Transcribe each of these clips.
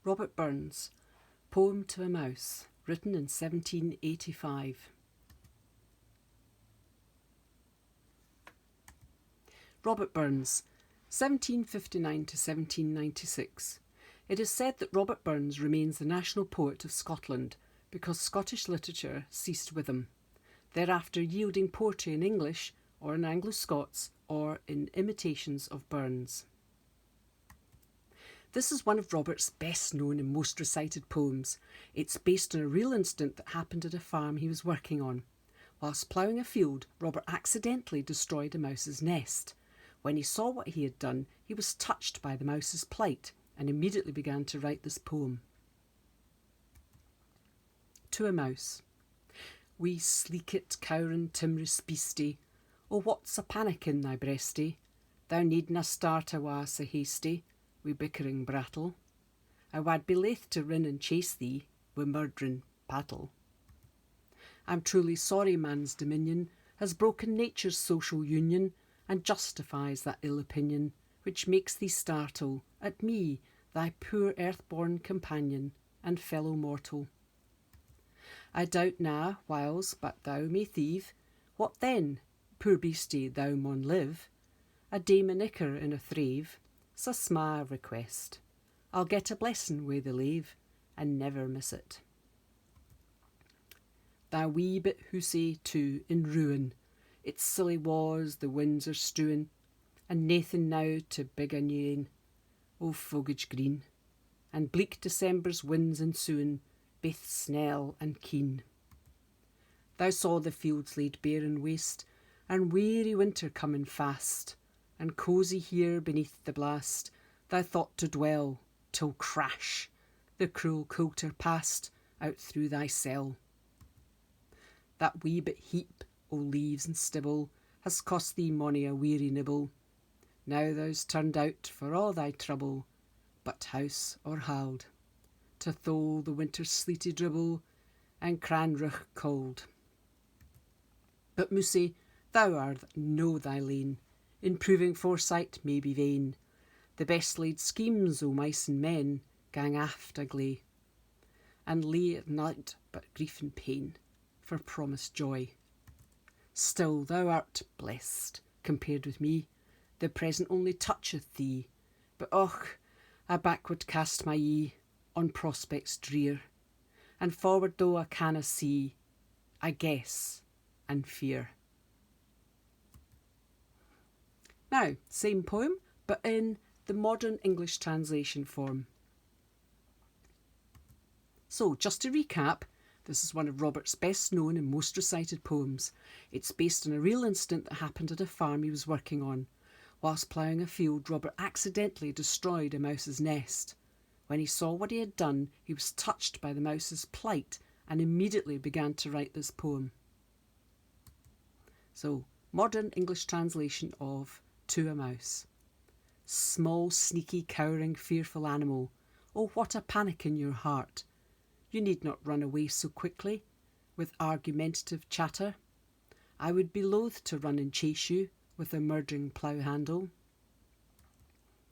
Robert Burns, Poem to a Mouse, written in 1785. Robert Burns, 1759 to 1796. It is said that Robert Burns remains the national poet of Scotland because Scottish literature ceased with him, thereafter yielding poetry in English or in Anglo-Scots or in imitations of Burns. This is one of Robert's best known and most recited poems. It's based on a real incident that happened at a farm he was working on. Whilst ploughing a field, Robert accidentally destroyed a mouse's nest. When he saw what he had done, he was touched by the mouse's plight and immediately began to write this poem. To a Mouse. Wee sleekit, cowrin, timorous beastie, oh, what's a panic in thy breastie? Thou needna start awa sae hasty, wi bickering brattle. I wad be laith to rin and chase thee, wi murdering pattle. I'm truly sorry man's dominion has broken nature's social union and justifies that ill opinion which makes thee startle at me, thy poor earth-born companion and fellow mortal. I doubt na, whiles, but thou may thieve, what then, poor beastie, thou maun live? A day manicker in a thrave, sa sma request. I'll get a blessing wi' the lave, and never miss it. Thy wee bit hoosie, too, in ruin, its silly wa's the winds are strewin', and naething now to big a new ane, o fogage green, and bleak December's winds ensuin', baith snell and keen. Thou saw the fields laid bare and waste, and weary winter coming fast, and cosy here beneath the blast, thou thought to dwell, till crash, the cruel coulter passed out through thy cell. That wee bit heap o' leaves and stibble has cost thee mony a weary nibble. Now thou's turned out for all thy trouble, but house or hald, to thole the winter's sleety dribble and cranreuch cold. But Moussie, thou art no thy lane, improving foresight may be vain. The best laid schemes o' mice and men gang aft a gley, and lay at night but grief and pain for promised joy. Still thou art blessed, compared with me, the present only toucheth thee, but och, I backward cast my ee on prospects drear, and forward though I canna see, I guess and fear. Now, same poem, but in the modern English translation form. So, just to recap, this is one of Robert's best known and most recited poems. It's based on a real incident that happened at a farm he was working on. Whilst ploughing a field, Robert accidentally destroyed a mouse's nest. When he saw what he had done, he was touched by the mouse's plight and immediately began to write this poem. So, modern English translation of To a Mouse. Small, sneaky, cowering, fearful animal, oh, what a panic in your heart. You need not run away so quickly, with argumentative chatter. I would be loath to run and chase you with a murdering plough handle.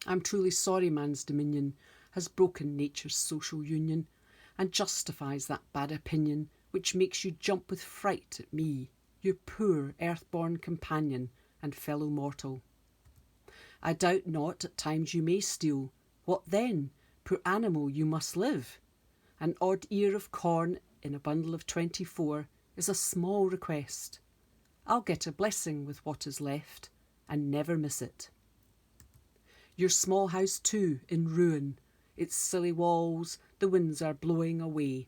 I'm truly sorry man's dominion has broken nature's social union and justifies that bad opinion which makes you jump with fright at me, your poor earth-born companion and fellow mortal. I doubt not at times you may steal. What then, poor animal, you must live. An odd ear of corn in a bundle of 24 is a small request. I'll get a blessing with what is left and never miss it. Your small house too in ruin, its silly walls the winds are blowing away,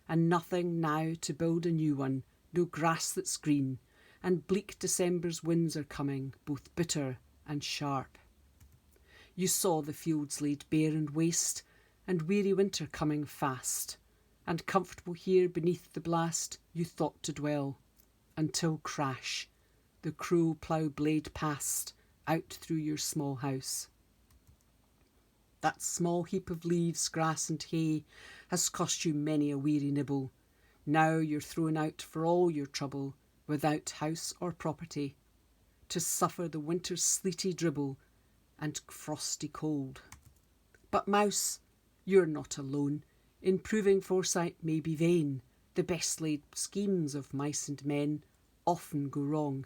and nothing now to build a new one, no grass that's green, and bleak December's winds are coming, both bitter and sharp. You saw the fields laid bare and waste, and weary winter coming fast, and comfortable here beneath the blast you thought to dwell, until crash, the cruel plough blade passed out through your small house. That small heap of leaves, grass and hay has cost you many a weary nibble. Now you're thrown out for all your trouble, without house or property, to suffer the winter's sleety dribble and frosty cold. But mouse, You're not alone. Improving foresight may be vain. The best laid schemes of mice and men often go wrong,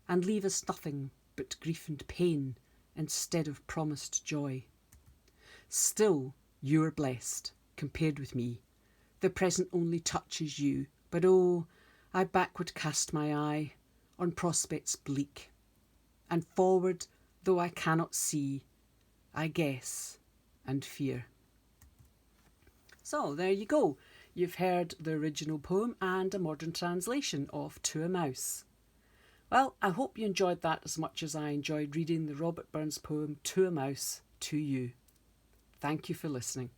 and leave us nothing but grief and pain instead of promised joy. Still, you're blessed, compared with me. The present only touches you, but oh, I backward cast my eye on prospects bleak, and forward, though I cannot see, I guess and fear. So there you go. You've heard the original poem and a modern translation of To a Mouse. Well, I hope you enjoyed that as much as I enjoyed reading the Robert Burns poem To a Mouse to you. Thank you for listening.